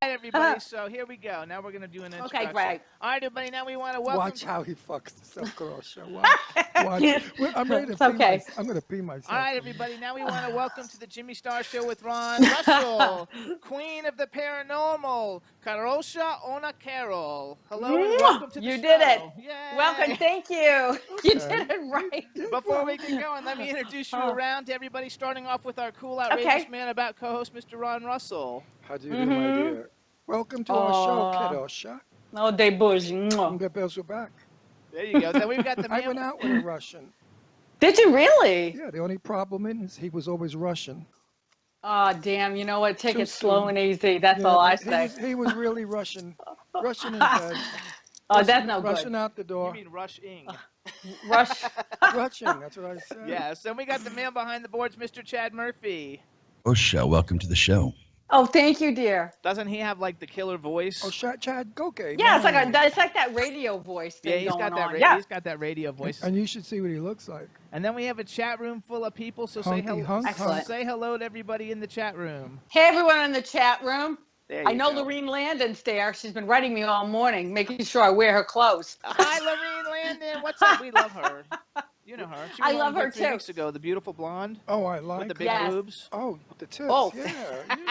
Everybody, so here we go. Now we're going to do an introduction. Okay, great. All right, everybody, now we want to welcome... Watch how he fucks this up, Karolsha. Watch. I'm ready to pee okay. I'm going to pee myself. All right, everybody, now we want to welcome to the Jimmy Star Show with Ron Russell, Queen of the Paranormal, Kadrolsha Ona Carole. Hello and welcome to the show. You did it. Yay. Welcome, thank you. You did it right. Before we get going, let me introduce you around to everybody, starting off with our cool, outrageous man about co-host, Mr. Ron Russell. How do you do, my dear? Welcome to our show, Kadrolsha. Oh, they bougie. The bells are back. There you go. Then we've got the man. I went out with a Russian. Did you really? Yeah, the only problem is he was always Russian. Oh, damn. You know what? Take Too it slow soon. and easy. That's all I say. He was really Russian. Russian in bed. Oh, that's no good. Russian out the door. You mean rushing. Rushing, that's what I said. Yes. Then we got the man behind the boards, Mr. Chad Murphy. Oh, show. Welcome to the show. Oh, thank you, dear. Doesn't he have like the killer voice? Oh, Chad, go gay. Yeah, it's like that radio voice thing Yeah, he's got that. He's got that radio voice. And you should see what he looks like. And then we have a chat room full of people. So say hello to everybody in the chat room. Hey, everyone in the chat room. I know Lorene Landon's there. She's been writing me all morning, making sure I wear her clothes. Hi, Lorene Landon. What's up? We love her. You know her. She was I love her 3 weeks ago. The beautiful blonde. Oh, I like with the big boobs. Oh, the tits. Oh.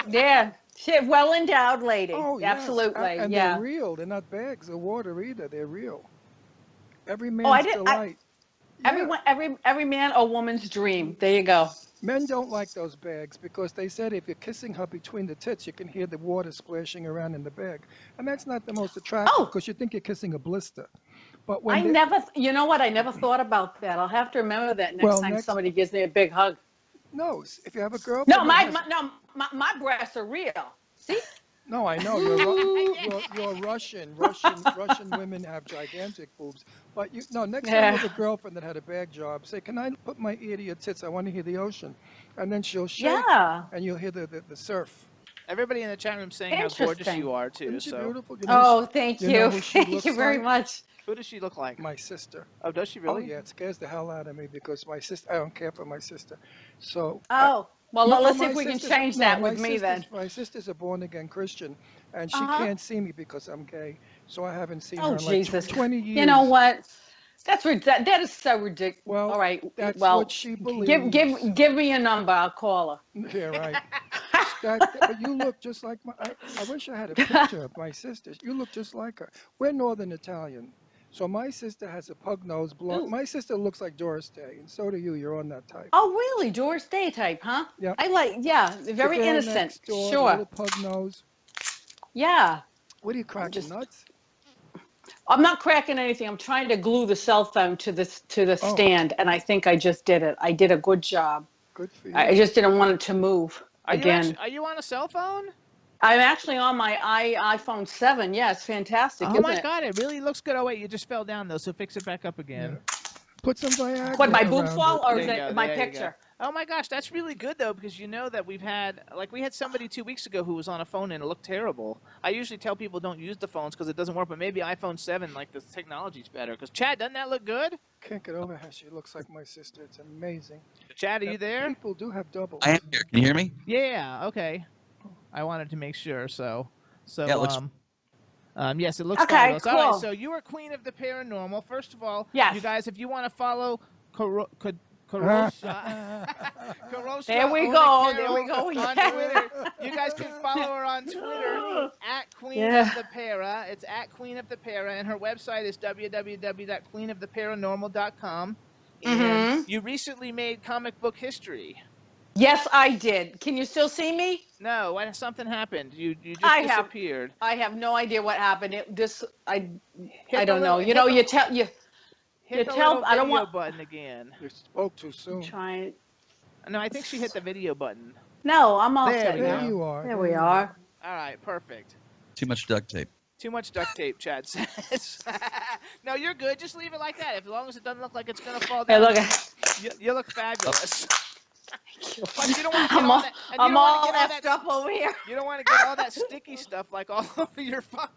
Yeah. She's well endowed lady. Oh, yes. Absolutely. And yeah. they're real. They're not bags of water either. They're real. Every man's delight. Every man or woman's dream. There you go. Men don't like those bags because they said if you're kissing her between the tits, you can hear the water splashing around in the bag. And that's not the most attractive because you think you're kissing a blister. But when you know what? I never thought about that. I'll have to remember that next time somebody gives me a big hug. No, if you have a girl. No, my breasts are real. See? No, I know you're Russian. Russian women have gigantic boobs. But next time you have a girlfriend that had a bag job, say, "Can I put my ear to your tits? I want to hear the ocean," and then she'll shake, and you'll hear the surf. Everybody in the chat room saying how gorgeous you are too. Isn't she beautiful? Thank you. Thank you very much. Who does she look like? My sister. Oh, does she really? Oh yeah, it scares the hell out of me because my sister. I don't care for my sister. So. Well, let's see if we can change that with me then. My sister's a born-again Christian, and she can't see me because I'm gay. So I haven't seen her in Jesus. 20 years. You know what? That is so ridiculous. Well, all right. That's what she believes. Give me a number. I'll call her. Yeah, right. But you look just like I wish I had a picture of my sister. You look just like her. We're Northern Italian. So my sister has a pug nose, blonde. Ooh. My sister looks like Doris Day, and so do you. You're on that type. Oh, really? Doris Day type, huh? Yeah. Very the girl innocent. Next door, sure. The little pug nose. Yeah. What are you cracking, nuts? I'm not cracking anything. I'm trying to glue the cell phone to the stand, and I think I just did it. I did a good job. Good for you. I just didn't want it to move again. Are you on a cell phone? I'm actually on my iPhone 7. Yeah, it's fantastic. Oh my God, it really looks good. Oh wait, you just fell down though, so fix it back up again. Yeah. Put some Viagra. What, my boob fall, or is it my picture? Oh my gosh, that's really good though, because you know that we had somebody 2 weeks ago who was on a phone and it looked terrible. I usually tell people don't use the phones because it doesn't work, but maybe iPhone 7, like the technology's better. Because Chad, doesn't that look good? Can't get over how she looks like my sister. It's amazing. Chad, are you there? People do have doubles. I am here. Can you hear me? Yeah. Okay. I wanted to make sure. So yeah, it looks yes, it looks fabulous. Cool. All right, so you are Queen of the Paranormal. First of all, you guys, if you want to follow Kadrolsha There we Ona go. Carole There we go. On Twitter. You guys can follow her on Twitter at Queen of the Para. It's at Queen of the Para, and her website is www.queenoftheparanormal.com. And you recently made comic book history. Yes, I did. Can you still see me? No, something happened. You just disappeared. I have no idea what happened. I don't know. You know, you tell. Hit the I don't video want button again. You spoke too soon. Trying. No, I think she hit the video button. No, I'm all there. There you are. There we are. All right, perfect. Too much duct tape. Too much duct tape, Chad says. No, you're good. Just leave it like that. As long as it doesn't look like it's gonna fall down. Hey, look. You look fabulous. But you don't want to get I'm all that. I'm all effed up over here. You don't want to get all that sticky stuff like all over your phone.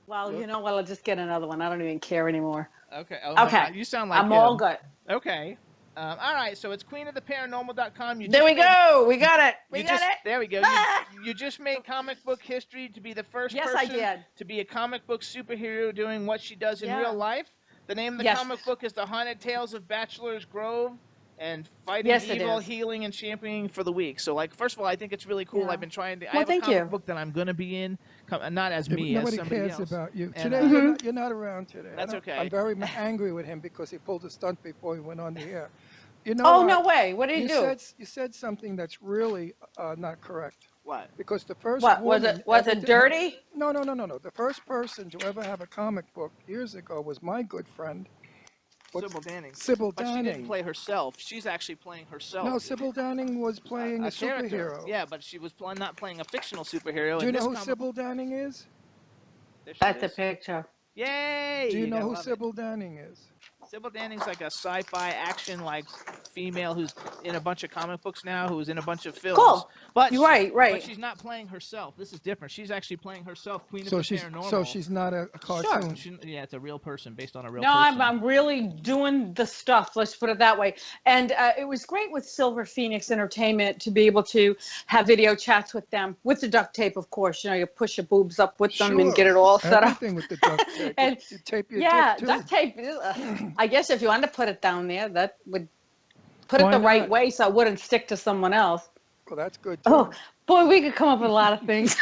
Well, you know what? I'll just get another one. I don't even care anymore. Okay. Oh okay. God. You sound like I'm all good. Okay. All right, so it's queenoftheparanormal.com. There we go. We got it. We got it. There we go. Ah! You just made comic book history to be the first Yes, I person did. to be a comic book superhero doing what she does in Yeah. real life. The name of the Yes. comic book is The Haunted Tales of Bachelor's Grove and Fighting Yes, it Evil, is. Healing, and Championing for the Weak. So, like, first of all, I think it's really cool. Yeah. I've been trying to. I Well, have a thank comic you. book that I'm going to be in, not as me, as Nobody somebody cares else. about you. And, Today, you're not around today. That's okay. I'm very angry with him because he pulled a stunt before he went on the air. You know Oh, what? no way. What did he do? You said something that's really not correct. What? Because the first What was woman it? Was ever it to- dirty? No. The first person to ever have a comic book years ago was my good friend. Sybil Danning. Sybil But she didn't Danning. play herself. She's actually playing herself. No, Sybil Danning was playing a character. superhero. Yeah, but she was not playing a fictional superhero. Do you in know this who comic- Sybil Danning is? There she That's a is. picture. Yay! Do you know gotta who love it. Sybil Danning is? Sybil Danning's like a sci-fi action like female who's in a bunch of comic books now, who's in a bunch of films. Cool. But Right. But she's not playing herself. This is different. She's actually playing herself, Queen of the Paranormal. So she's not a cartoon. Yeah, it's a real person based on a real No, person. I'm really doing the stuff. Let's put it that way. And it was great with Silver Phoenix Entertainment to be able to have video chats with them with the duct tape, of course. You know, you push your boobs up with them and get it all set up. Everything with the duct tape. And you tape your yeah, dick too. duct tape. I guess if you wanted to put it down there, that would put it Why the right not? way so it wouldn't stick to someone else. Well, that's good too. Oh, boy, we could come up with a lot of things.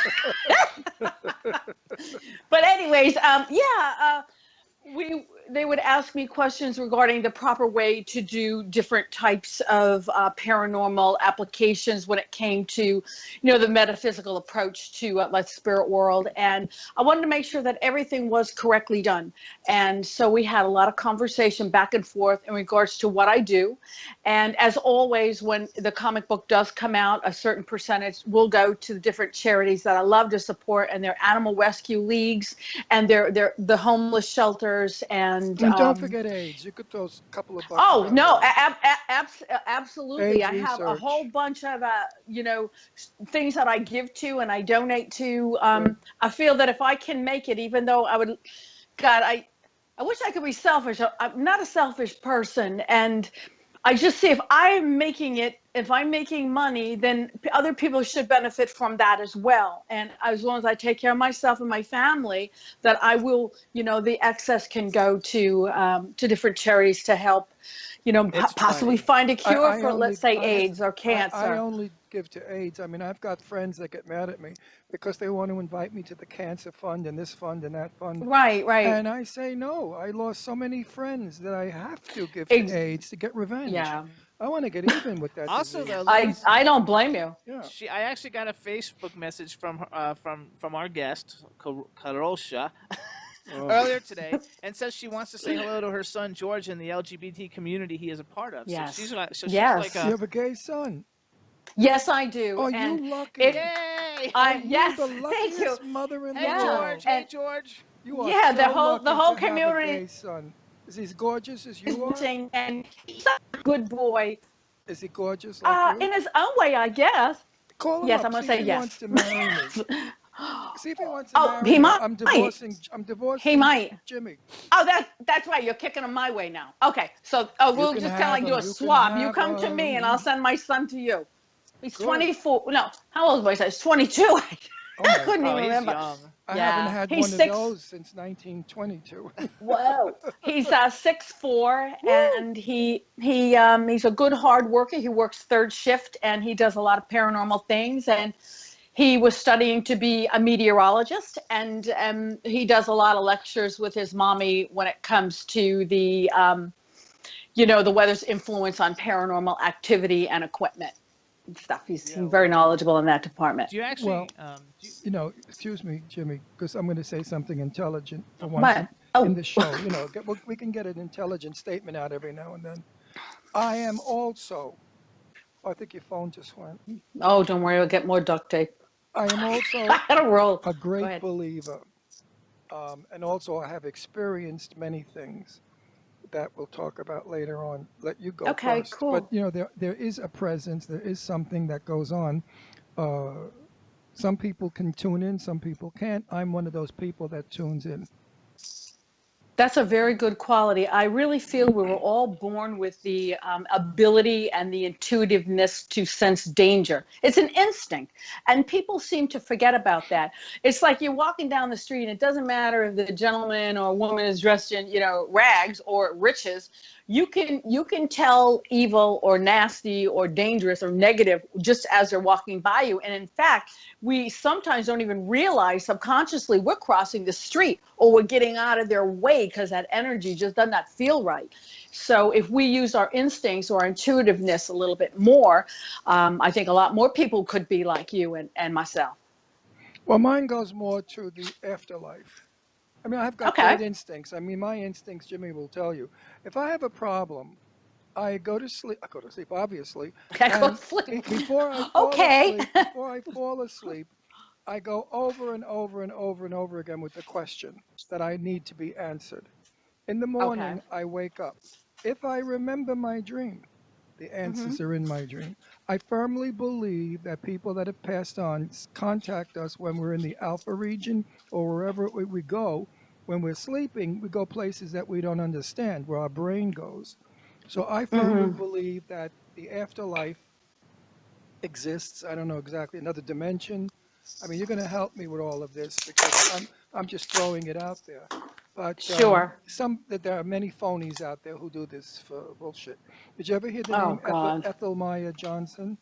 But anyways, they would ask me questions regarding the proper way to do different types of paranormal applications when it came to, the metaphysical approach to like spirit world. And I wanted to make sure that everything was correctly done. And so we had a lot of conversation back and forth in regards to what I do. And as always, when the comic book does come out, a certain percentage will go to the different charities that I love to support, and their animal rescue leagues and the homeless shelters. And don't forget AIDS. You could throw a couple of bucks. Oh around no, there. absolutely. AIDS I have a research. whole bunch of things that I give to and I donate to. I feel that if I can make it, even though I wish I could be selfish. I'm not a selfish person, and I just see if I'm making money, then other people should benefit from that as well. And as long as I take care of myself and my family, that I will, the excess can go to different charities to help, possibly find a cure for, let's say, AIDS or cancer. I only give to AIDS. I mean, I've got friends that get mad at me because they want to invite me to the cancer fund and this fund and that fund. Right. And I say no. I lost so many friends that I have to give to AIDS to get revenge. Yeah. I want to get even with that. Also, disease. though, I don't blame you. Yeah. I actually got a Facebook message from our guest Kadrolsha earlier today, and says she wants to say hello to her son George and the LGBT community he is a part of. Yes. So she's like, You have a gay son. Yes, I do. Oh, and you lucky. Yay! yes, the thank luckiest you. mother in the Hey world. George! Hey George! You are Yeah, so the whole- lucky the whole to have a community- gay son. Is he as gorgeous as you are? And he's a good boy. Is he gorgeous like you? In his own way, I guess. Call him yes, up, I'm gonna see say if he yes. wants to marry me. See if he wants to Oh, marry he me. might. I'm divorcing He might. Jimmy. Oh, that's right. You're kicking him my way now. Okay, so we'll can just kind of have like do a him. You can swap. You have come to me, and I'll him. send my son to you. He's Good. 24. No, how old was I? He's 22. Oh I my couldn't Oh, even he's remember. young. I Yeah, haven't had he's one 6 of those since 1922. Whoa. He's 6'4", and he's a good hard worker. He works third shift, and he does a lot of paranormal things. And he was studying to be a meteorologist, and he does a lot of lectures with his mommy when it comes to the weather's influence on paranormal activity and equipment and stuff. He's very knowledgeable in that department. Do you actually? Well, excuse me, Jimmy, because I'm going to say something intelligent for What? once Oh. in the show. We can get an intelligent statement out every now and then. I am also. I think your phone just went. Oh, don't worry. I'll get more duct tape. I am also I had a roll. a Go great ahead. believer, and also I have experienced many things that we'll talk about later on. Let you go Okay, first. cool. But there is a presence. There is something that goes on. Some people can tune in. Some people can't. I'm one of those people that tunes in. That's a very good quality. I really feel we were all born with the ability and the intuitiveness to sense danger. It's an instinct, and people seem to forget about that. It's like you're walking down the street, and it doesn't matter if the gentleman or woman is dressed in, rags or riches. You can tell evil or nasty or dangerous or negative just as they're walking by you. And in fact, we sometimes don't even realize subconsciously we're crossing the street or we're getting out of their way because that energy just does not feel right. So if we use our instincts or our intuitiveness a little bit more, I think a lot more people could be like you and myself. Well, mine goes more to the afterlife. I mean, I've got Okay. great instincts. I mean, my instincts, Jimmy will tell you. If I have a problem, I go to sleep. I go to sleep, obviously. I go to And sleep. before I Okay. fall asleep, I go over and over and over and over again with the question that I need to be answered. In the Okay. morning, I wake up. If I remember my dream, the Hmm. answers are in my dream. I firmly believe that people that have passed on contact us when we're in the alpha region or wherever we go. When we're sleeping, we go places that we don't understand, where our brain goes. So I firmly Hmm. believe that the afterlife exists. I don't know exactly, another dimension. I mean, you're going to help me with all of this because I'm just throwing it out there. But Sure. that there are many phonies out there who do this for bullshit. Did you ever hear the Oh name God. Ethel Maya Johnson?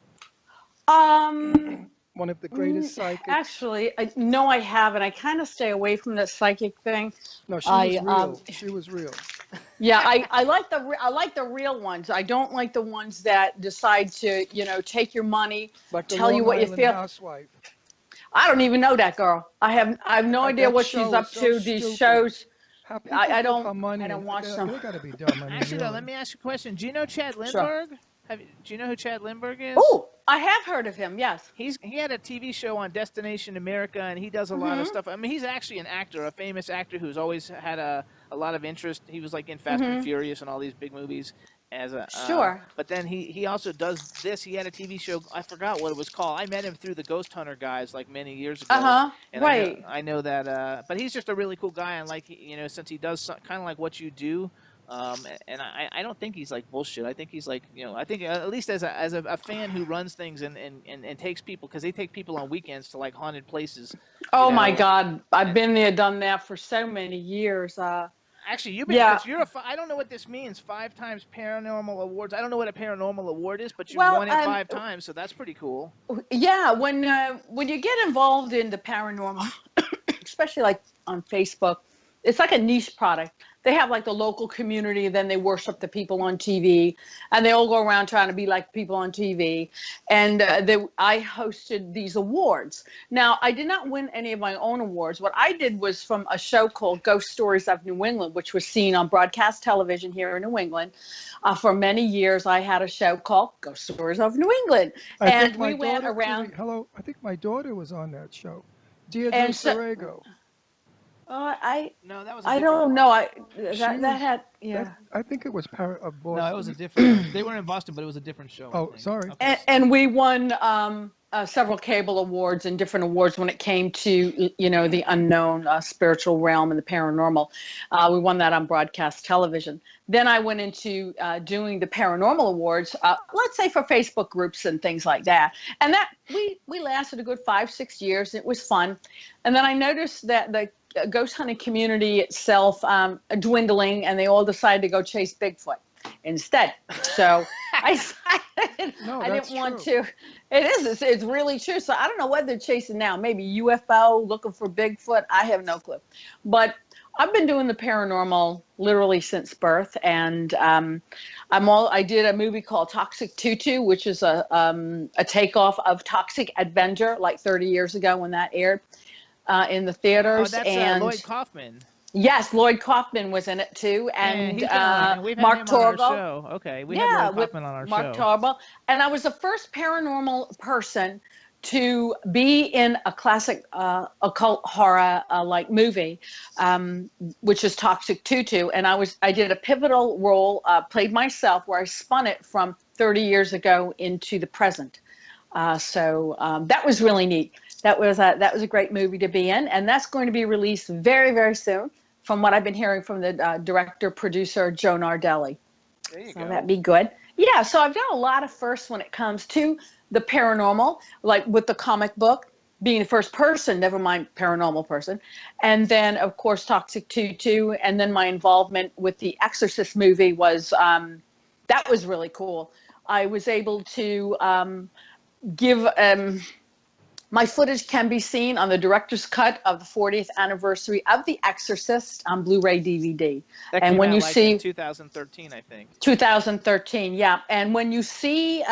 Um. One of the Mm, greatest psychics. Actually, no, I haven't. I kind of stay away from the psychic thing. No, she was I real. She was real. Yeah, I like the real ones. I don't like the ones that decide to, take your money, Like the tell you Long what you Island feel. housewife. I don't even know that girl. I have no idea That what she's show is up so to. These stupid. shows, How people I give don't her I money don't and watch them. they got to be dumb. I mean, Actually, though, really. let me ask you a question. Do you know Chad Sure. Lindbergh? Do you know who Chad Lindbergh is? Oh, I have heard of him. Yes. He had a TV show on Destination America, and he does a lot of Mhm. stuff. I mean, he's actually an actor, a famous actor who's always had a lot of interest. He was like in Fast and Mhm. Furious and all these big movies. Sure. But then he also does this. He had a TV show. I forgot what it was called. I met him through the Ghost Hunter guys like many years ago, Uh-huh. and Right. I know that. But he's just a really cool guy, and like since he does kind of like what you do. And I don't think he's like bullshit. I think he's like, I think at least as a fan who runs things and takes people, because they take people on weekends to like haunted places, you Oh my know. God. I've And been there, done that for so many years. actually, you've been, Yeah. because I don't know what this means. 5 times paranormal awards. I don't know what a paranormal award is, but you've Well, won it 5 times, so that's pretty cool. yeah, when you get involved in the paranormal, especially like on Facebook, it's like a niche product. They have like the local community, then they worship the people on TV, and they all go around trying to be like people on TV. And I hosted these awards. Now, I did not win any of my own awards. What I did was from a show called Ghost Stories of New England, which was seen on broadcast television here in New England. For many years, I had a show called Ghost Stories of New England, I and think we my went daughter, around. Jimmy, hello. I think my daughter was on that show. Deirdre And so, Ferrego. I No, that was a I different don't one. know. I She that was had that. yeah. I think it was of No, it was a Boston. different one. They were in Boston, but it was a different show, I Oh, think. sorry. Okay. And we won several cable awards and different awards when it came to the unknown spiritual realm and the paranormal. We won that on broadcast television. Then I went into doing the paranormal awards, let's say for Facebook groups and things like that. And that we lasted a good 5-6 years. It was fun. And then I noticed that the ghost hunting community itself dwindling, and they all decided to go chase Bigfoot instead. So I, No, I that's didn't want true. to. It is. It's really true. So I don't know what they're chasing now. Maybe UFO, looking for Bigfoot. I have no clue. But I've been doing the paranormal literally since birth, and I did a movie called Toxic Tutu, which is a takeoff of Toxic Avenger, like 30 years ago when that aired in the Oh, theaters. that's And Lloyd Kaufman. yes, Lloyd Kaufman was in it too, Yeah, and he's been on, and we've had Mark him on our Torgo. show. Okay, we had Yeah, Lloyd with Kaufman on our Mark show. Torgo. And I was the first paranormal person to be in a classic occult horror like movie, which is Toxic Tutu. And I did a pivotal role, played myself, where I spun it from 30 years ago into the present. So that was really neat. That was a great movie to be in, and that's going to be released very, very soon. from what I've been hearing from the director, producer, Joe Nardelli. There you So go. that'd be good. Yeah, so I've done a lot of firsts when it comes to the paranormal, like with the comic book, being the first person, never mind paranormal person. And then, of course, Toxic Tutu. And then my involvement with the Exorcist movie was, that was really cool. I was able to give, my footage can be seen on the director's cut of the 40th anniversary of The Exorcist on Blu-ray DVD. That And came when out you like see in 2013, I think. 2013, yeah. And when you see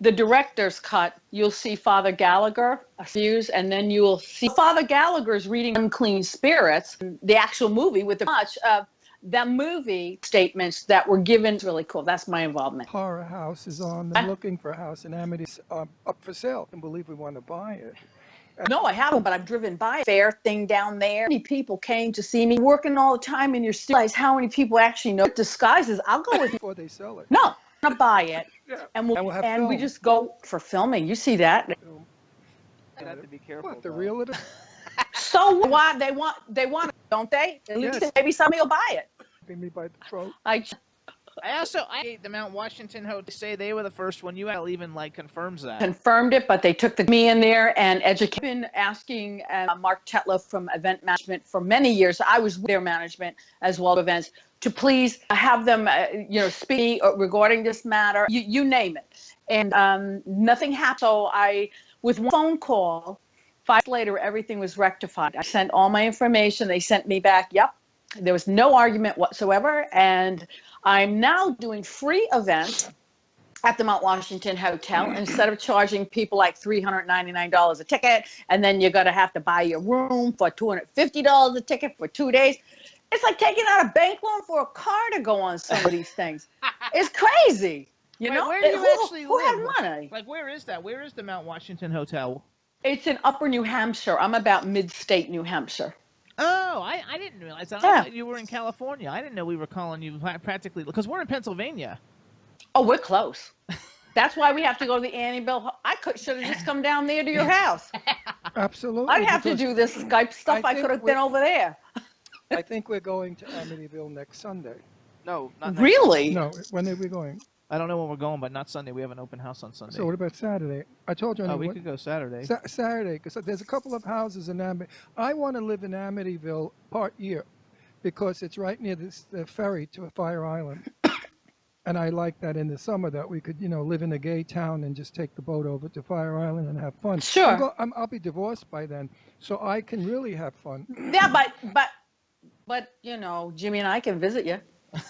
the director's cut, you'll see Father Gallagher, and then you will see Father Gallagher's reading Unclean Spirits, the actual movie with the much of the movie statements that were given. It's really cool. That's my involvement. Horror House is on. I'm looking for a house in Amity up for sale. I can't believe we want to buy it. No, I haven't, but I've driven by a fair thing down there. Many people came to see me working all the time, and you realize how many people actually know disguises. I'll go with you. Before they sell it. No, I'm gonna buy it, Yeah. and we'll have we film. just go for filming. You see that? Film. You have to be careful. What, the though. real it? So why they want it, don't they? At least Yes. maybe somebody will buy it. Taking me by the throat. I hate the Mount Washington Hotel. They say they were the first one. UL even like confirms that. Confirmed it, but they took me in there and educated. I've been asking Mark Tetlow from Event Management for many years. I was with their management as well as events to please have them, speak regarding this matter. You name it, and nothing happened. So with one phone call, 5 days later, everything was rectified. I sent all my information. They sent me back. Yep, there was no argument whatsoever, and I'm now doing free events at the Mount Washington Hotel instead of charging people like $399 a ticket, and then you're going to have to buy your room for $250 a ticket for 2 days. It's like taking out a bank loan for a car to go on some of these things. It's crazy. You Wait, know, where do you actually who live? has money? Like, where is that? Where is the Mount Washington Hotel? It's in Upper New Hampshire. I'm about mid-state New Hampshire. Oh, I didn't realize that. Yeah. I thought you were in California. I didn't know we were calling you practically because we're in Pennsylvania. Oh, we're close. That's why we have to go to the Annieville. I should have just come down there to your house. Absolutely. I'd have to because do this Skype stuff. I think could have we're- been over there. I think we're going to Amityville next Sunday. No, not next Really? No, when are we going? I don't know when we're going, but not Sunday. We have an open house on Sunday. So what about Saturday? I told you. Oh, we only could go Saturday. Saturday, because there's a couple of houses in Amityville. I want to live in Amityville part year because it's right near the ferry to Fire Island. And I like that in the summer that we could, live in a gay town and just take the boat over to Fire Island and have fun. Sure. I'll be divorced by then, so I can really have fun. Yeah, but Jimmy and I can visit you.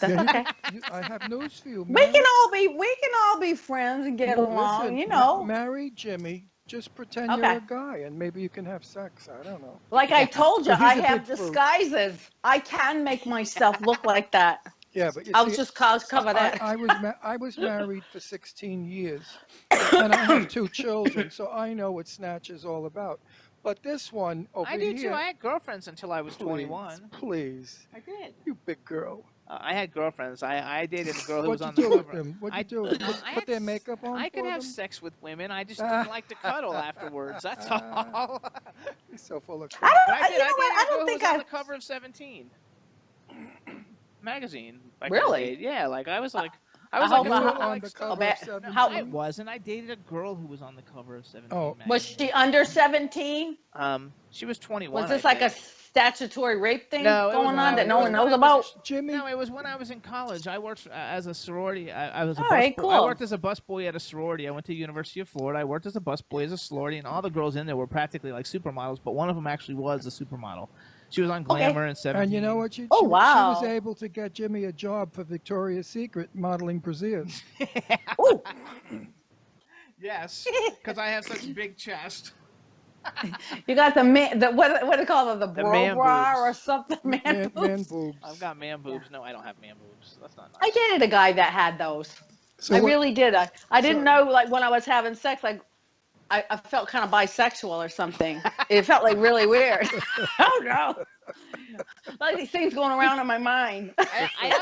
That's Yeah, okay. I have news for you. We can all be friends and get along. Listen, marry Jimmy. Just pretend Okay. you're a guy, and maybe you can have sex. I don't know. Like I told you, But he's I a have big fruit. disguises. I can make myself look like that. Yeah, but you I'll see, just cover that. I was married for 16 years, and I have 2 children, so I know what Snatch is all about. But this one over I did here, too. I had girlfriends until I was 21. Please, I did. you big girl. I had girlfriends. I dated a girl who was What'd on you the do with cover. them? What'd I- you do? I Put had their s- makeup on I could for have them? sex with women. I just didn't like to cuddle afterwards. That's all. You're so full of I crap. But I don't. did. You know I what? dated I a girl don't who think was on I. the cover of 17 magazine. back in the Really? day. Yeah, like I was like. I I was hope like, not. a You girl were that on liked the stuff. cover bad- of 17. No, I wasn't. I dated a girl who was on the cover of 17 Oh. magazine. Was she under 17? She was 21. Was this I like a think. statutory rape thing No, it was going on not. that It no was one when knows I was- about? Jimmy, No, it was when I was in college. I worked as a sorority. I was a All bus right, boy. I cool. worked as a busboy at a sorority. I went to the University of Florida. I worked as a busboy as a sorority, and all the girls in there were practically like supermodels. But one of them actually was a supermodel. She was on Glamour and 17. and you know what? Oh, she wow. was able to get Jimmy a job for Victoria's Secret modeling brassieres. Ooh, Yes, because I have such big chest. you got what do they call it? The bro man bra or boobs. something? Man boobs. Man boobs. I've got man boobs. No, I don't have man boobs. That's not I nice. dated a guy that had those. So I what- really did. I didn't so- know, like, when I was having sex, like, I felt kind of bisexual or something. It felt like really weird. Oh no. Like these things going around in my mind. I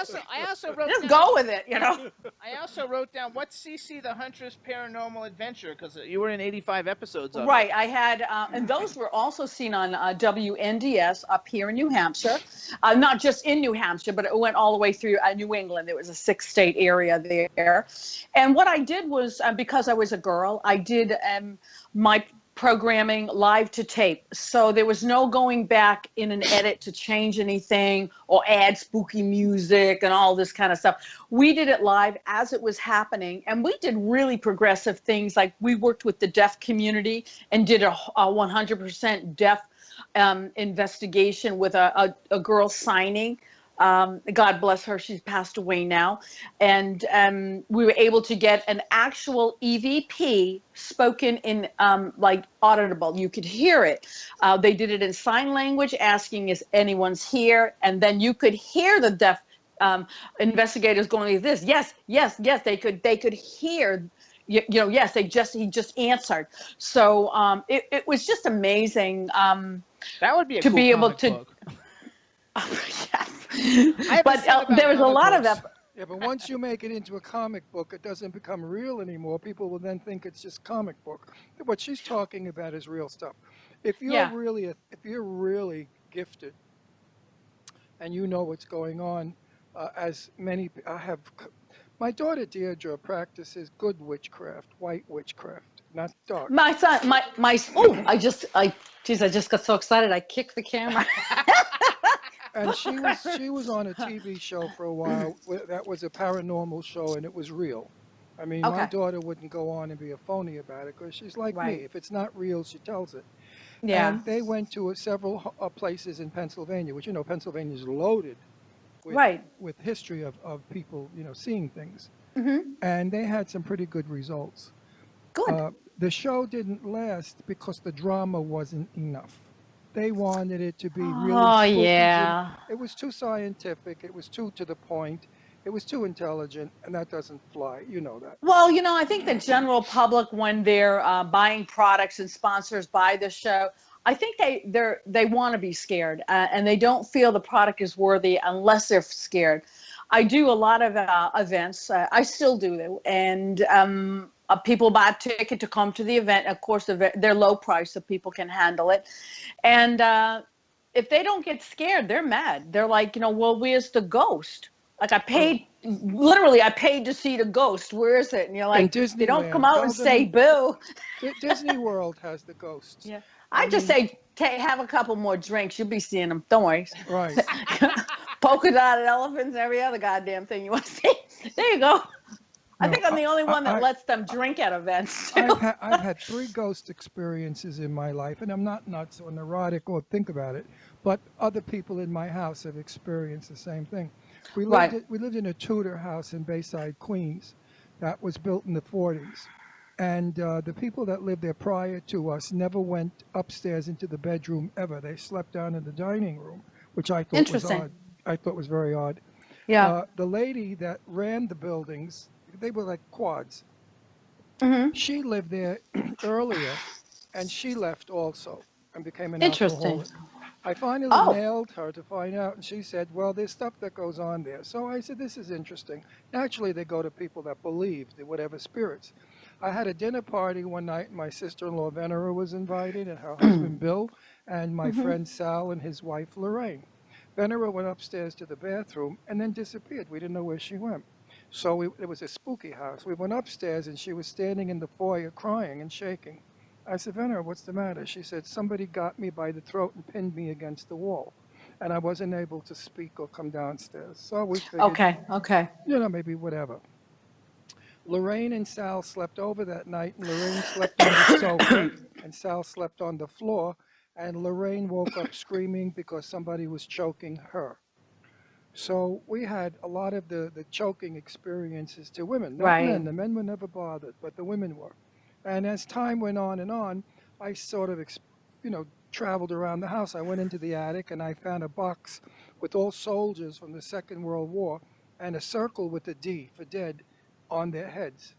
also wrote Just down. go with it, you know. I also wrote down what's CC the Huntress Paranormal Adventure because you were in 85 episodes of it. Right. I had, and those were also seen on WNDS up here in New Hampshire. Not just in New Hampshire, but it went all the way through New England. There was a 6-state area there. And what I did was, because I was a girl, I did my programming live to tape. So there was no going back in an edit to change anything or add spooky music and all this kind of stuff. We did it live as it was happening, and we did really progressive things. Like we worked with the deaf community and did a 100% deaf investigation with a girl signing. God bless her, she's passed away now. And we were able to get an actual EVP spoken in like auditable. You could hear it. They did it in sign language, asking if anyone's here. And then you could hear the deaf investigators going like this. Yes, yes, yes. They could hear. Yes, he just answered. So it was just amazing. That would be a to cool be able comic to. book. Yes. But there was a lot of that. Yeah, but once you make it into a comic book, it doesn't become real anymore. People will then think it's just comic book. What she's talking about is real stuff. If you're Yeah. really gifted, and you know what's going on, as many I have. My daughter Deirdre practices good witchcraft, white witchcraft, not dark. My son, geez, I just got so excited. I kicked the camera. And she was on a TV show for a while that was a paranormal show, and it was real. I mean, my Okay. daughter wouldn't go on and be a phony about it because she's like me. Right. If it's not real, she tells it. Yeah. And they went to several places in Pennsylvania, which Pennsylvania is loaded with Right. with history of people seeing things, Hmm. and they had some pretty good results. Good. The show didn't last because the drama wasn't enough. They wanted it to be really Oh spooky. yeah. It was too scientific. It was too to the point. It was too intelligent, and that doesn't fly. You know that. Well, I think the general public, when they're buying products and sponsors buy the show, I think they want to be scared, and they don't feel the product is worthy unless they're scared. I do a lot of events. I still do them, and people buy a ticket to come to the event. Of course, they're low price, so people can handle it. And if they don't get scared, they're mad. They're like, well, where's the ghost? Like I paid to see the ghost. Where is it? And you're like, they don't come out and say boo. Disney World has the ghosts. Yeah. I just say, have a couple more drinks. You'll be seeing them. Don't worry. Right. Polka dotted elephants, every other goddamn thing you want to see. There you go. I think I'm the only one that lets them drink at events. I've had 3 ghost experiences in my life, and I'm not nuts or neurotic or think about it, but other people in my house have experienced the same thing. We lived in a Tudor house in Bayside, Queens, that was built in the 40s. And the people that lived there prior to us never went upstairs into the bedroom ever. They slept down in the dining room, which I thought was odd. I thought was very odd. Yeah. The lady that ran the buildings, they were like quads. Mm-hmm. She lived there earlier, and she left also and became an Interesting. alcoholic. I finally nailed her to find out, and she said, well, there's stuff that goes on there. So I said, this is interesting. Naturally, they go to people that believe, whatever spirits. I had a dinner party one night. My sister-in-law, Venera, was invited, and her husband, Bill, and my friend Sal and his wife, Lorraine. Venera went upstairs to the bathroom and then disappeared. We didn't know where she went. So it was a spooky house. We went upstairs, and she was standing in the foyer crying and shaking. I said, Venera, what's the matter? She said, somebody got me by the throat and pinned me against the wall, and I wasn't able to speak or come downstairs. So we figured, Okay. Maybe whatever. Lorraine and Sal slept over that night, and Lorraine slept on the sofa, and Sal slept on the floor, and Lorraine woke up screaming because somebody was choking her. So we had a lot of the choking experiences to women, not men. The men were never bothered, but the women were. And as time went on, I sort of, traveled around the house. I went into the attic, and I found a box with all soldiers from the Second World War and a circle with a D for dead on their heads.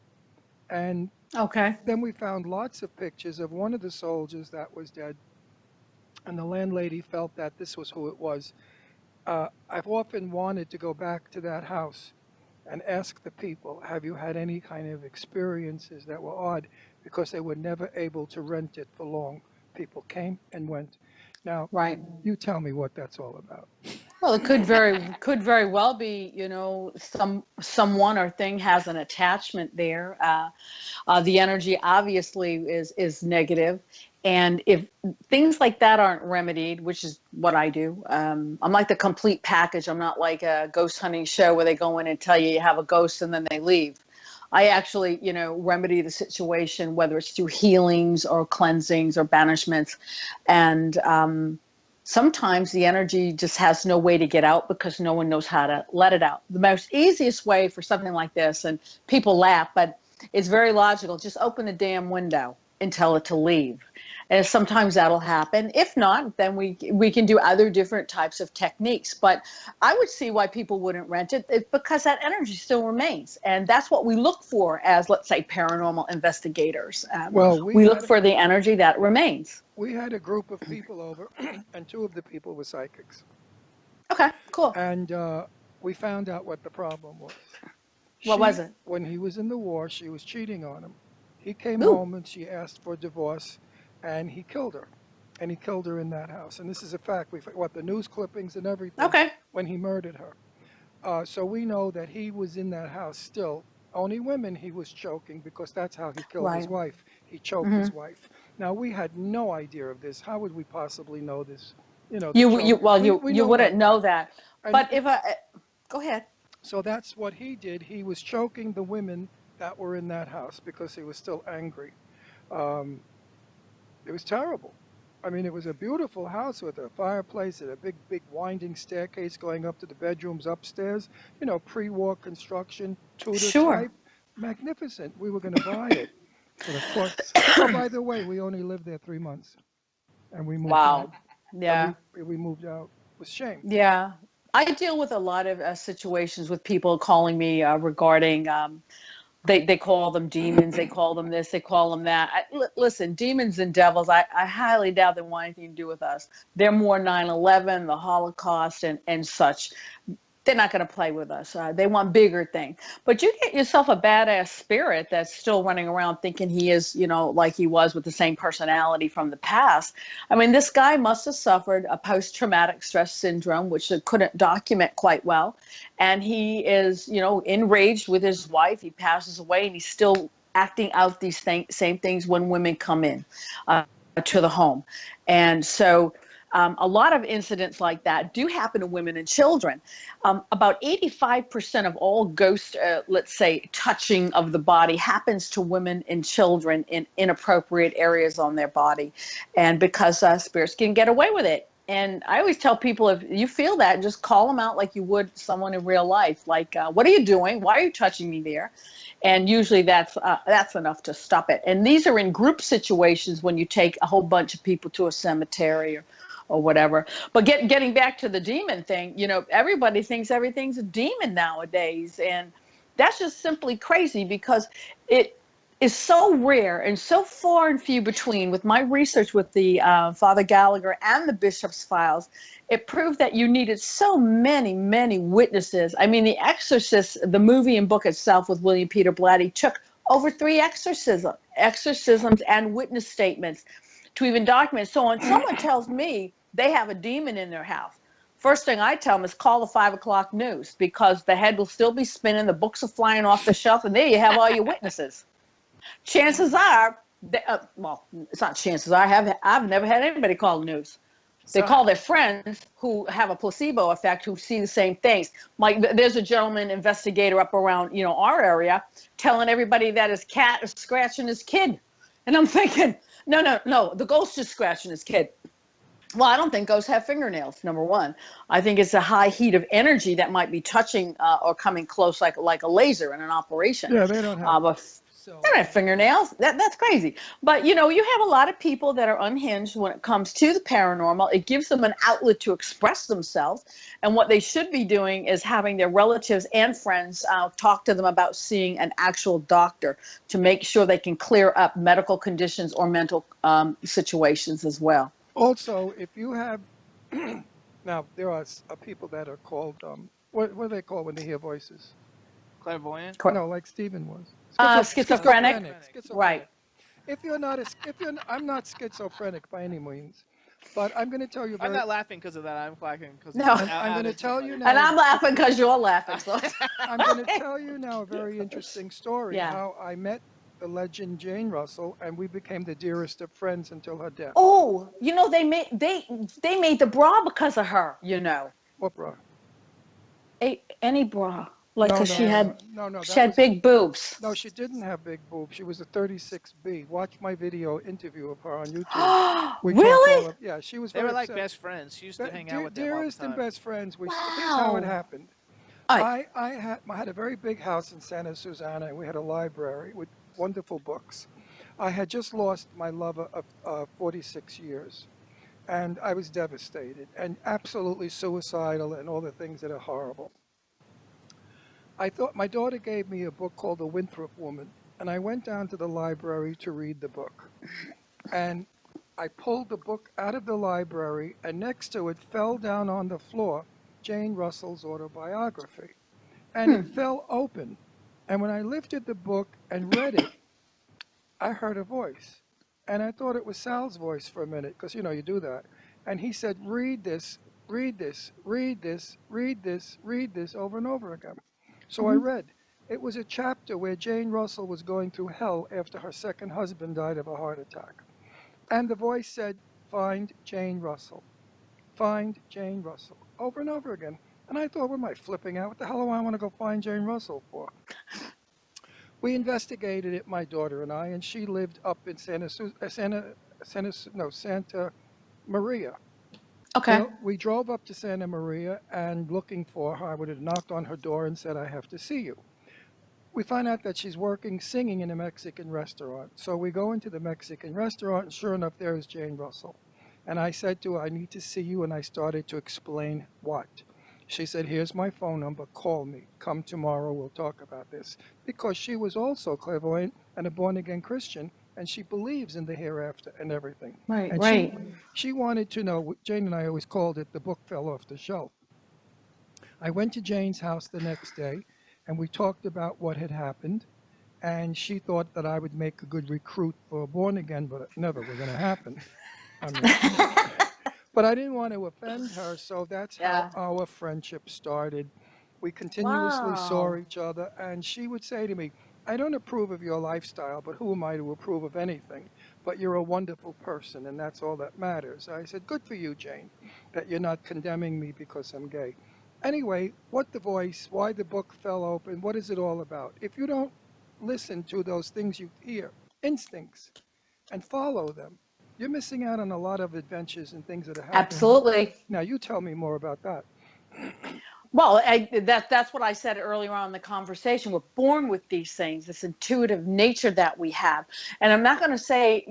And then we found lots of pictures of one of the soldiers that was dead and the landlady felt that this was who it was. I've often wanted to go back to that house and ask the people, have you had any kind of experiences that were odd? Because they were never able to rent it for long. People came and went. Now, Right. you tell me what that's all about. Well, it could very well be, someone or thing has an attachment there. The energy obviously is negative, and if things like that aren't remedied, which is what I do, I'm like the complete package. I'm not like a ghost hunting show where they go in and tell you have a ghost and then they leave. I actually, remedy the situation, whether it's through healings or cleansings or banishments, and sometimes the energy just has no way to get out because no one knows how to let it out. The most easiest way for something like this, and people laugh, but it's very logical. Just open the damn window and tell it to leave. And sometimes that'll happen. If not, then we can do other different types of techniques. But I would see why people wouldn't rent it. It's because that energy still remains. And that's what we look for as, let's say, paranormal investigators. Well, we look for the energy that remains. We had a group of people over, and two of the people were psychics. Okay, cool. And we found out what the problem was. What was it? When he was in the war, she was cheating on him. He came Ooh. home and she asked for divorce, and he killed her. And he killed her in that house. And this is a fact. The news clippings and everything. Okay. When he murdered her. So we know that he was in that house still. Only women he was choking because that's how he killed his Right. wife. He choked his wife. Now, we had no idea of this. How would we possibly know this? The You know wouldn't nothing. know that. And But go ahead. So that's what he did. He was choking the women that were in that house because he was still angry. It was terrible. I mean, it was a beautiful house with a fireplace and a big winding staircase going up to the bedrooms upstairs. Pre-war construction, Tudor Sure. type. Magnificent. We were going to buy it. But of course, oh, by the way, we only lived there 3 months. And we moved Wow. out. Yeah. And we moved out with shame. Yeah. I deal with a lot of situations with people calling me regarding, they call them demons, they call them this, they call them that. Listen, demons and devils, I highly doubt they want anything to do with us. They're more 9/11, the Holocaust, and such. They're not going to play with us. They want bigger things. But you get yourself a badass spirit that's still running around thinking he is, like he was with the same personality from the past. I mean, this guy must have suffered a post-traumatic stress syndrome, which they couldn't document quite well. And he is, enraged with his wife. He passes away, and he's still acting out these same things when women come in to the home. And so a lot of incidents like that do happen to women and children. About 85% of all ghost, let's say, touching of the body happens to women and children in inappropriate areas on their body. And because spirits can get away with it. And I always tell people, if you feel that, just call them out like you would someone in real life. Like, what are you doing? Why are you touching me there? And usually that's enough to stop it. And these are in group situations when you take a whole bunch of people to a cemetery or whatever. But getting back to the demon thing, everybody thinks everything's a demon nowadays. And that's just simply crazy because it is so rare and so far and few between. With my research with the Father Gallagher and the Bishop's Files, it proved that you needed so many, many witnesses. I mean, The Exorcist, the movie and book itself with William Peter Blatty, took over 3 exorcisms and witness statements to even document. So when someone tells me they have a demon in their house, first thing I tell them is call the 5 o'clock news, because the head will still be spinning, the books are flying off the shelf, and there you have all your witnesses. Chances are, it's not chances are, I've never had anybody call the news. They call their friends who have a placebo effect, who see the same things. Like, there's a gentleman investigator up around, our area, telling everybody that his cat is scratching his kid. And I'm thinking, no, the ghost is scratching his kid. Well, I don't think ghosts have fingernails, number one. I think it's a high heat of energy that might be touching or coming close like a laser in an operation. Yeah, they don't have. They don't have fingernails. That's crazy. But, you have a lot of people that are unhinged when it comes to the paranormal. It gives them an outlet to express themselves. And what they should be doing is having their relatives and friends talk to them about seeing an actual doctor to make sure they can clear up medical conditions or mental situations as well. Also, if you have now there are people that are called what do they call when they hear voices? Clairvoyant. No, like Stephen was. Schizophrenic. Right. Schizophrenic. If you're not a, if you're, I'm not schizophrenic by any means, but I'm going to tell you I'm very, not laughing because of that. I'm clapping because No. I'm going to tell you And now, I'm laughing because you're laughing. So. I'm going to tell you now a very interesting story Yeah. how I met the legend Jane Russell and we became the dearest of friends until her death. Oh, they made the bra because of her. What bra? Any bra, like No, because no, she no, had that was, big boobs. no, she didn't have big boobs. She was a 36B. Watch my video interview of her on YouTube. We talk all Really? of, yeah, she was They very were like upset. best friends. She used to hang out with them all the Dearest and time. best friends. Here's how it Wow. happened. All right. I had a very big house in Santa Susana, and we had a library with wonderful books. I had just lost my lover of 46 years, and I was devastated and absolutely suicidal and all the things that are horrible. I thought my daughter gave me a book called The Winthrop Woman, and I went down to the library to read the book. And I pulled the book out of the library, and next to it fell down on the floor Jane Russell's autobiography. And it fell open. And when I lifted the book and read it, I heard a voice. And I thought it was Sal's voice for a minute, because you do that. And he said, read this, read this, read this, read this, read this over and over again. So I read. It was a chapter where Jane Russell was going through hell after her second husband died of a heart attack. And the voice said, find Jane Russell. Find Jane Russell. Over and over again. And I thought, what am I flipping out? What the hell do I want to go find Jane Russell for? We investigated it, my daughter and I, and she lived up in Santa Maria. Okay. We drove up to Santa Maria and looking for her, I would have knocked on her door and said, I have to see you. We find out that she's working singing in a Mexican restaurant. So we go into the Mexican restaurant, and sure enough, there is Jane Russell. And I said to her, I need to see you, and I started to explain what. She said, here's my phone number, call me. Come tomorrow, we'll talk about this. Because she was also clairvoyant and a born-again Christian, and she believes in the hereafter and everything. Right, And right. she wanted to know, Jane and I always called it the book fell off the shelf. I went to Jane's house the next day, and we talked about what had happened, and she thought that I would make a good recruit for born again, but it never was going to happen. I mean, but I didn't want to offend her, so that's how our friendship started. We continuously saw Wow. each other, and she would say to me, I don't approve of your lifestyle, but who am I to approve of anything? But you're a wonderful person, and that's all that matters. I said, good for you, Jane, that you're not condemning me because I'm gay. Anyway, what the voice, why the book fell open, what is it all about? If you don't listen to those things you hear, instincts, and follow them, you're missing out on a lot of adventures and things that are happening. Absolutely. Now, you tell me more about that. Well, that's what I said earlier on in the conversation. We're born with these things, this intuitive nature that we have. And I'm not going to say,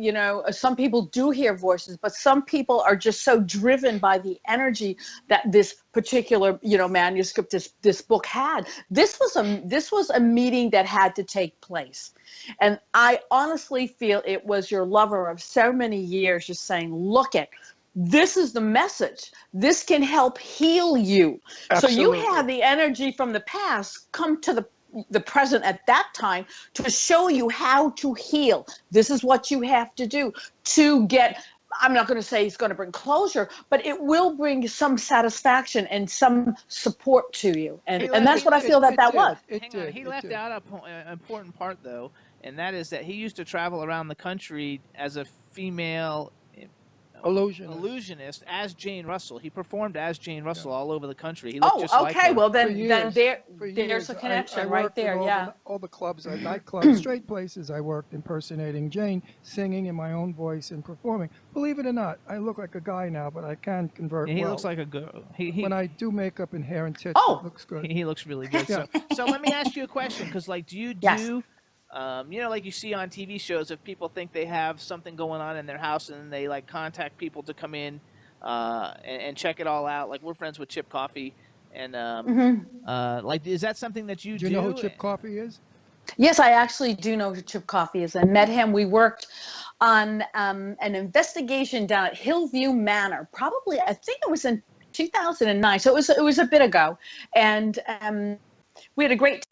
some people do hear voices, but some people are just so driven by the energy that this particular, manuscript, this book had. This was a meeting that had to take place. And I honestly feel it was your lover of so many years just saying, look it. This is the message. This can help heal you. Absolutely. So you had the energy from the past come to the present at that time to show you how to heal. This is what you have to do to get, I'm not going to say it's going to bring closure, but it will bring some satisfaction and some support to you. And that's what I feel that was. Hang on. He left out an important part, though, and that is that he used to travel around the country as a female illusionist as Jane Russell. He performed as Jane Russell all over the country. He looked just like her. Well then there's a connection right there. All the clubs, nightclubs, straight places I worked impersonating Jane, singing in my own voice and performing. Believe it or not, I look like a guy now, but I can convert He well. looks like a girl. When I do makeup and hair and tits, it looks good. He looks really good. So let me ask you a question, because do you do like you see on TV shows, if people think they have something going on in their house and they contact people to come in and check it all out. Like we're friends with Chip Coffee, and is that something that you do? Do you know who Chip Coffee is? Yes, I actually do know who Chip Coffee is. I met him. We worked on an investigation down at Hillview Manor. Probably, I think it was in 2009. So it was a bit ago, and we had a great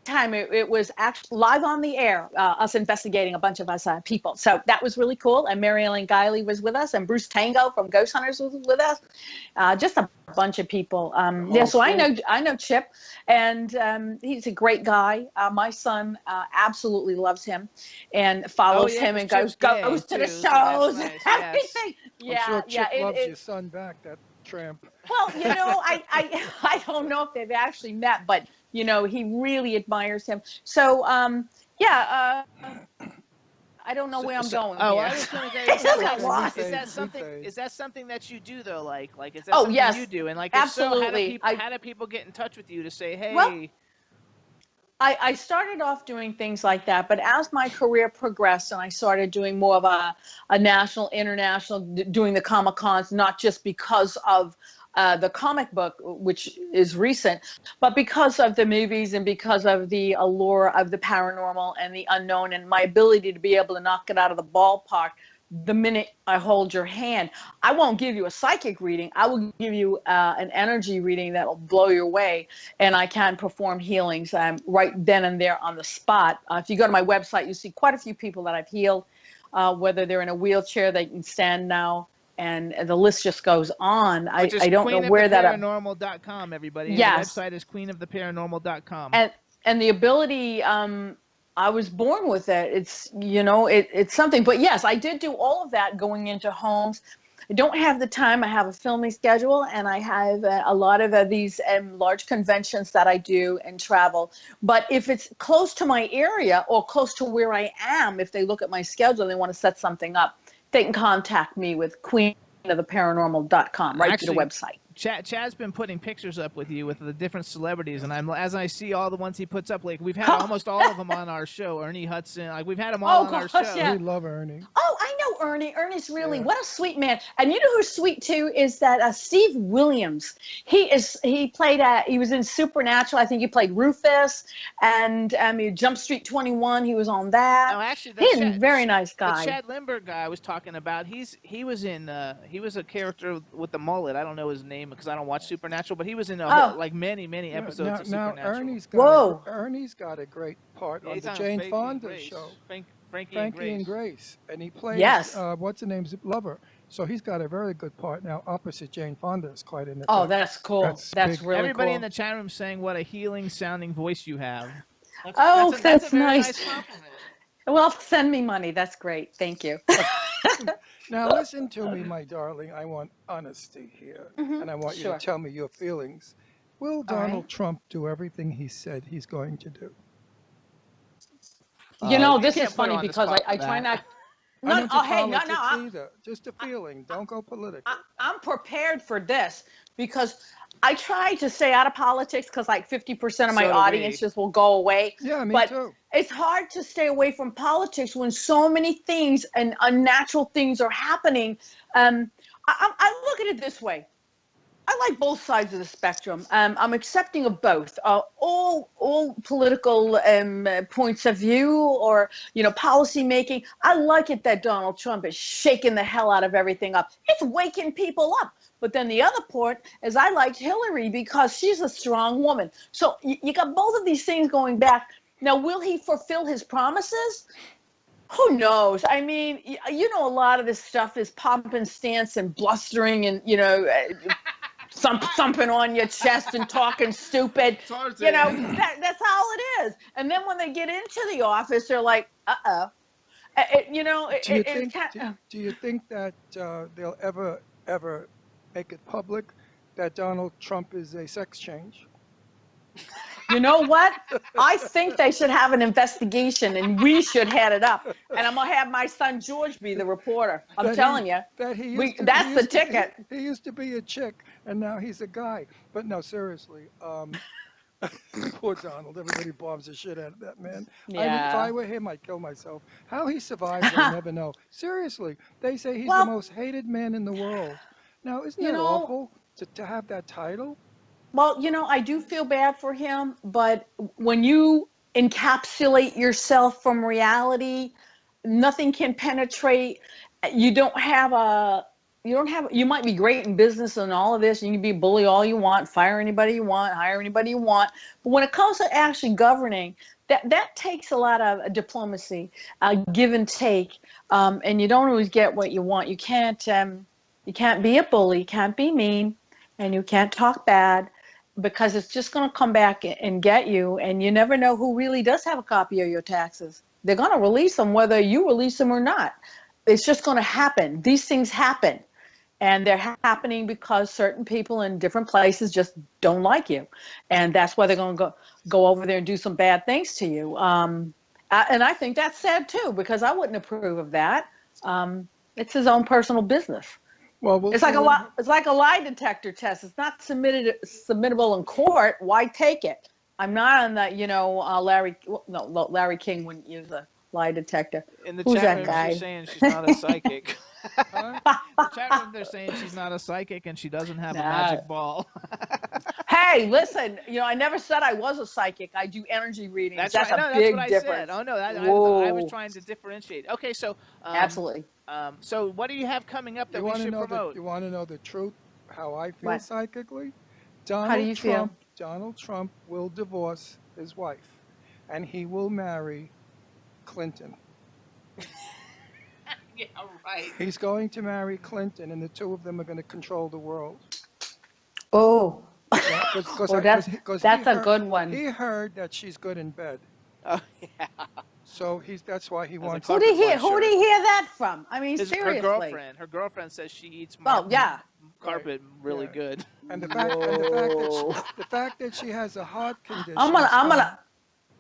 time. It was actually live on the air, us investigating, a bunch of us people. So that was really cool. And Mary Ellen Guiley was with us, and Bruce Tango from Ghost Hunters was with us. Just a bunch of people. Yeah, so cool. I know Chip, and he's a great guy. My son absolutely loves him and follows him and goes to the shows and nice, everything. I'm sure Chip loves it, your son back, that tramp. well, I don't know if they've actually met, but he really admires him. So, I don't know where I'm going. Oh, here. I was going to I got say, lost. is that something that you do though? Like is that Oh, something yes, you do? And like, absolutely. if so, how do people get in touch with you to say, hey? Well, I started off doing things like that, but as my career progressed and I started doing more of a national, international, doing the Comic Cons, not just because of the comic book, which is recent, but because of the movies and because of the allure of the paranormal and the unknown and my ability to be able to knock it out of the ballpark the minute I hold your hand. I won't give you a psychic reading. I will give you an energy reading that will blow your way, and I can perform healings right then and there on the spot. If you go to my website, you see quite a few people that I've healed, whether they're in a wheelchair, they can stand now, and the list just goes on. I don't know where that. queenoftheparanormal.com, everybody. Yes. The website is queenoftheparanormal.com. And the ability, I was born with it. It's it's something. But yes, I did do all of that going into homes. I don't have the time. I have a filming schedule, and I have a lot of these large conventions that I do and travel. But if it's close to my area or close to where I am, if they look at my schedule and they want to set something up, they can contact me with queenoftheparanormal.com, right to the website. Chad's been putting pictures up with you with the different celebrities, and as I see all the ones he puts up, like we've had almost all of them on our show. Ernie Hudson, like we've had them all on our show. Yeah. We love Ernie. Oh, I know Ernie. Ernie's really what a sweet man. And you know who's sweet too is that Steve Williams. He played he was in Supernatural. I think he played Rufus, and Jump Street 21. He was on that. Oh, actually, he's a very nice guy. The Chad Lindbergh guy I was talking about. He was a character with the mullet. I don't know his name because I don't watch Supernatural, but he was in like many episodes of Supernatural. Ernie's got a great part on the Jane Fonda show. Frankie and Grace, and he plays what's the name's lover. So he's got a very good part now. Opposite Jane Fonda is quite in the. Oh, that's cool. That's really Everybody cool. in the chat room saying what a healing sounding voice you have. That's a very nice. compliment. Well, send me money. That's great. Thank you. Now listen to me, my darling. I want honesty here, and I want you to tell me your feelings. Will Donald Trump do everything he said he's going to do? This is funny because I try not. No, either. Just a feeling. Don't go political. I'm prepared for this because I try to stay out of politics because like 50% of my audience just will go away. Yeah, me too. It's hard to stay away from politics when so many things and unnatural things are happening. I look at it this way. I like both sides of the spectrum. I'm accepting of both. All political points of view or policy making. I like it that Donald Trump is shaking the hell out of everything up. It's waking people up. But then the other part is I liked Hillary because she's a strong woman. So you got both of these things going back. Now, will he fulfill his promises? Who knows? I mean, a lot of this stuff is pomp and stance and blustering and thumping on your chest and talking stupid. That's all it is. And then when they get into the office, they're like, uh-oh. Do you think that they'll ever make it public that Donald Trump is a sex change? You know what? I think they should have an investigation and we should head it up. And I'm going to have my son George be the reporter. I'm telling you. That's the ticket. He used to be a chick and now he's a guy. But no, seriously. Poor Donald. Everybody bombs the shit out of that man. Yeah. If I were him, I'd kill myself. How he survives, I'll never know. Seriously. They say he's the most hated man in the world. Now, isn't that awful to have that title? Well, I do feel bad for him, but when you encapsulate yourself from reality, nothing can penetrate. You don't have a, you might be great in business and all of this. You can be a bully all you want, fire anybody you want, hire anybody you want. But when it comes to actually governing, that takes a lot of diplomacy, give and take, and you don't always get what you want. You can't be a bully, you can't be mean, and you can't talk bad, because it's just going to come back and get you. And you never know who really does have a copy of your taxes. They're going to release them whether you release them or not. It's just going to happen. These things happen. And they're happening because certain people in different places just don't like you. And that's why they're going to go over there and do some bad things to you. And I think that's sad too, because I wouldn't approve of that. It's his own personal business. Well, It's like a lie detector test. It's not submittable in court. Why take it? I'm not on that. Larry King wouldn't use a lie detector. In the Who's chat that room, guy? she's saying she's not a psychic. Huh? The chat room, they're saying she's not a psychic and she doesn't have a magic ball. Hey, listen. I never said I was a psychic. I do energy readings. That's That's right. a No, big that's what difference. I said. Oh no, I was trying to differentiate. Okay, so Absolutely. so what do you have coming up that You we want to should know promote? you want to know the truth? How I feel What? psychically? How do you feel? Donald Trump will divorce his wife, and he will marry Clinton. Yeah, right. He's going to marry Clinton, and the two of them are going to control the world. Oh, Yeah, because that's a good one. He heard that she's good in bed, Oh yeah. so that's why he wants. Who did he hear? Carpet Who did he hear that from? I mean, This is seriously. her girlfriend. Her girlfriend says she eats Oh yeah. carpet really Yeah. good. And the Whoa. fact that she has a heart condition.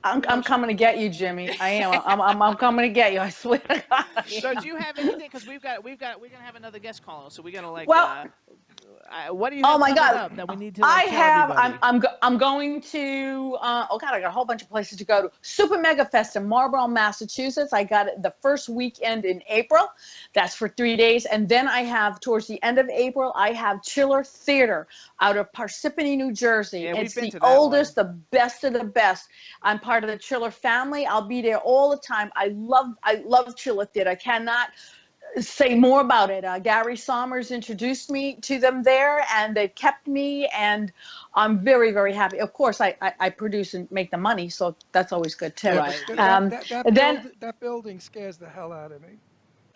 I'm coming to get you, Jimmy. I am. I'm coming to get you. I swear to God. So do you have anything? Because we're gonna have another guest call, so we gotta Well, what do you have oh my coming God. up that we need to I tell have. everybody? I'm going to. Oh God, I got a whole bunch of places to go to. Super Mega Fest in Marlborough, Massachusetts. I got it the first weekend in April. That's for 3 days, and then I have towards the end of April. I have Chiller Theater out of Parsippany, New Jersey. Yeah, we've It's been the to that oldest, the best of the best. I'm part of the Chiller family. I'll be there all the time. I love Chiller Theater. I cannot say more about it. Gary Sommers introduced me to them there, and they've kept me, and I'm very, very happy. Of course, I produce and make the money, so that's always good too. Yeah, but Then, that building scares the hell out of me.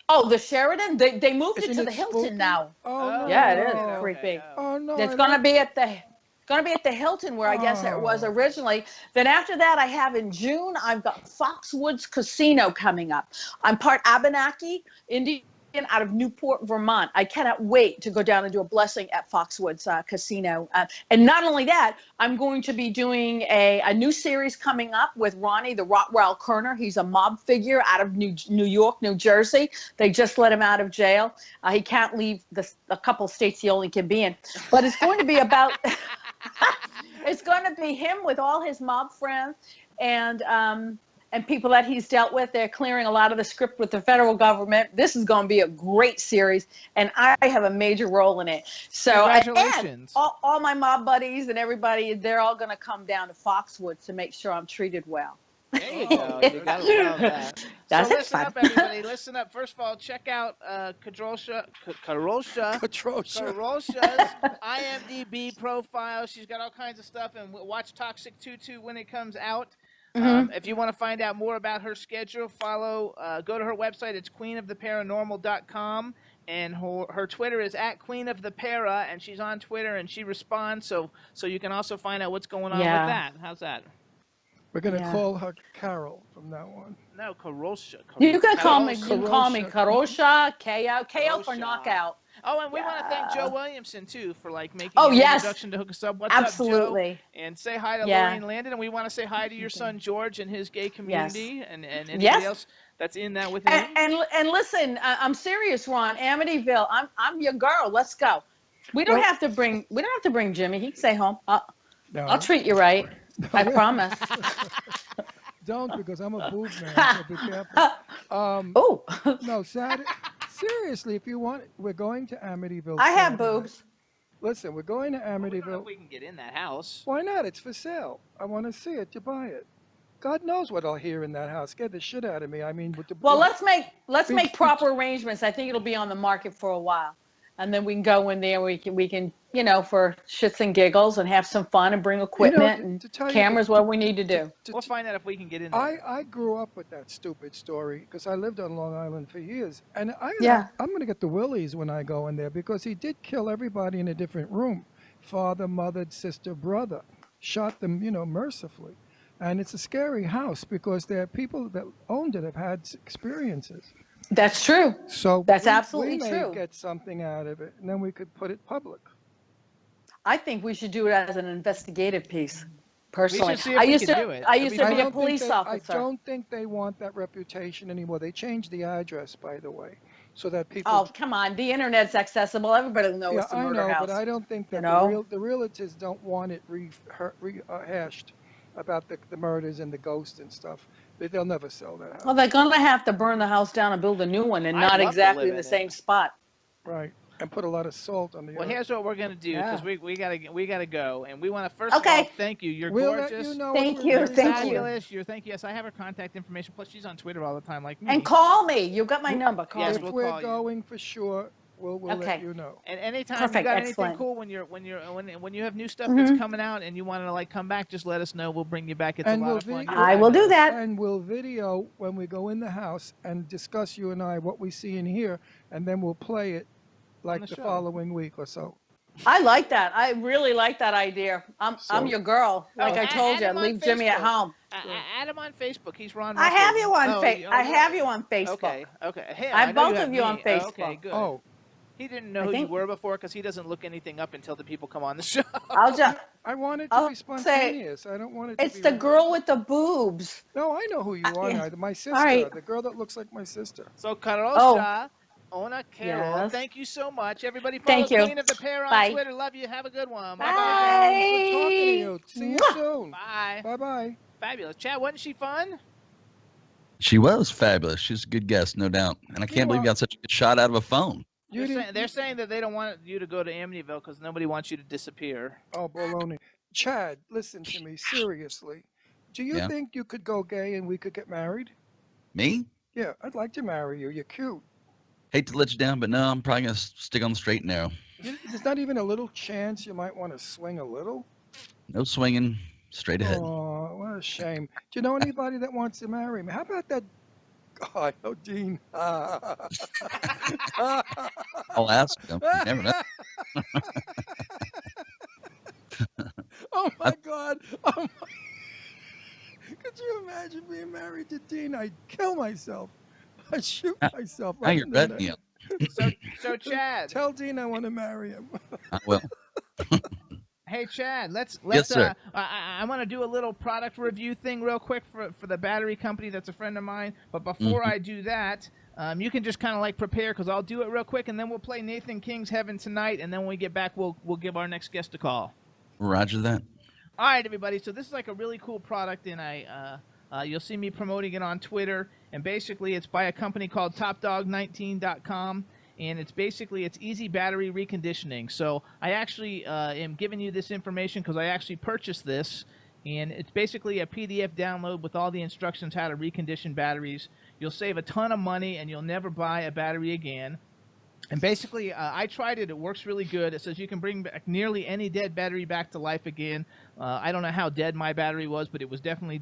oh, the Sheridan, they moved it Isn't to the Hilton spooky? now. Oh no. Yeah, it is no. creepy. Oh no. It's I gonna like- be at the Hilton, where I guess it was Oh. originally. Then after that, I have in June, I've got Foxwoods Casino coming up. I'm part Abenaki Indian out of Newport, Vermont. I cannot wait to go down and do a blessing at Foxwoods Casino. And not only that, I'm going to be doing a new series coming up with Ronnie, the Rottweiler Kerner. He's a mob figure out of New York, New Jersey. They just let him out of jail. He can't leave a couple states he only can be in. But it's going to be about... It's going to be him with all his mob friends and people that he's dealt with. They're clearing a lot of the script with the federal government. This is going to be a great series, and I have a major role in it. So, Congratulations. and all my mob buddies and everybody, they're all going to come down to Foxwoods to make sure I'm treated well. There you go. You gotta love that. That's so listen fun. up, everybody. Listen up. First of all, check out Kadrolsha's IMDb profile. She's got all kinds of stuff, and watch Toxic Tutu when it comes out. If you want to find out more about her schedule, go to her website. It's queenoftheparanormal.com, and her Twitter is @queenofthepara, and she's on Twitter and she responds. So you can also find out what's going on with that. How's that? We're gonna call her Carol from now on. No, Kadrolsha. You can call me Kadrolsha, KO for knockout. Oh, and we want to thank Joe Williamson too for making Oh, an yes. introduction to hook us up. What's Absolutely. up, Joe? And say hi to Yeah. Lorraine Landon, and we want to say hi to your son George and his gay community, and anybody Yes. else that's in that with him. And listen, I'm serious, Ron. Amityville, I'm your girl. Let's go. We don't have to bring Jimmy. He can stay home. No, I'll treat you right. I promise. don't, because I'm a boob man. So be careful. Oh, No, seriously, if you want, we're going to Amityville. I have Saturday. boobs. Listen, we're going to We don't know Amityville. if we can get in that house. Why not? It's for sale. I want to see it to buy it. God knows what I'll hear in that house. Scared the shit out of me. I mean, with the Well, let's big make proper arrangements. I think it'll be on the market for a while, and then we can go in there. We can for shits and giggles and have some fun and bring equipment and to tell you cameras. What we need to do. We'll find out if we can get in there. I grew up with that stupid story because I lived on Long Island for years, and Yeah. I'm gonna get the willies when I go in there because he did kill everybody in a different room, father, mother, sister, brother, shot them, mercifully, and it's a scary house because there are people that owned it have had experiences. That's true. So That's we absolutely may true. get something out of it, and then we could put it public. I think we should do it as an investigative piece. Personally, see if I we used can to. do it. I used to That'd be be a police officer. I don't think they want that reputation anymore. They changed the address, by the way, so that people. Oh, come on! The internet's accessible. Everybody will know Yeah, it's the I murder know, house. but I don't think that know? the realtors don't want it rehashed about the murders and the ghosts and stuff. They'll never sell that house. Well, they're gonna have to burn the house down and build a new one, and I'd not love to exactly live in the in it. same spot. Right, and put a lot of salt on the Well, earth. here's what we're gonna do because Yeah. we gotta go, and we want to first of Okay. all thank you. You're We'll gorgeous. let you know. Thank if you, we're You're thank you. fabulous. You're thank you. Yes, I have her contact information. Plus, she's on Twitter all the time, like me. And call me. You got my number. Call Yes, If me. we'll we're call you. going for sure, we'll let Okay. you know. And anytime you Perfect, got excellent. anything cool when you have new stuff Mhm. that's coming out and you want to like come back, just let us know. We'll bring you back. It's And a we'll lot of fun. video- You're I will do fabulous. that. And we'll video when we go in the house and discuss, you and I, what we see and hear, and then we'll play it like the the show. following week or so. I like that. I really like that idea. I'm So- your girl. Like Oh, I told add you, him on leave Jimmy at Facebook. home. Add him on Facebook. He's Ron. I Russell. have you on Oh, I have you on Facebook. Okay. Okay. Him. I have know you both of you on me. Facebook. Okay. Good. Oh, He didn't know I who you think- were before because he doesn't look anything up until the people come on the show. I'll just. I want it to I'll be say spontaneous. I don't want it to It's be the rehearsed. girl with the boobs. No, I know who you are yeah. now. My sister, right. the girl that looks like my sister. So Kadrolsha Ona Carole, Yes. thank you so much. Everybody follow Thank you. Queen of the Pair on Bye. Twitter. Love you. Have a good one. Bye. Good talking to you. See you Mwah. soon. Bye. Bye-bye. Fabulous. Chad, wasn't she fun? She was fabulous. She's a good guest, no doubt. And I can't believe you got such a good shot out of a phone. They're saying that they don't want you to go to Amityville because nobody wants you to disappear. Oh, baloney. Chad, listen to me seriously. Do you Yeah. think you could go gay and we could get married? Me? Yeah, I'd like to marry you. You're cute. Hate to let you down, but no, I'm probably going to stick on the straight and narrow. There's not even a little chance you might want to swing a little? No swinging, straight ahead. Oh, what a shame. Do you know anybody that wants to marry me? How about that? Oh, I know Dean. I'll ask them. You never know. Oh my God. Oh my... Could you imagine being married to Dean? I'd kill myself. I'd shoot myself. Now you're right in the betting neck. me up. So Chad. Tell Dean I want to marry him. I will. Hey Chad, let's Yes, sir. I want to do a little product review thing real quick for the battery company that's a friend of mine. But before I do that, you can just kind of like prepare because I'll do it real quick and then we'll play Nathan King's Heaven Tonight and then when we get back we'll give our next guest a call. Roger that. All right, everybody. So this is like a really cool product, and you'll see me promoting it on Twitter. And basically, it's by a company called TopDog19.com, and it's easy battery reconditioning. So I actually am giving you this information because I actually purchased this, and it's basically a PDF download with all the instructions how to recondition batteries. You'll save a ton of money, and you'll never buy a battery again. And basically, I tried it. It works really good. It says you can bring back nearly any dead battery back to life again. I don't know how dead my battery was, but it was definitely dead.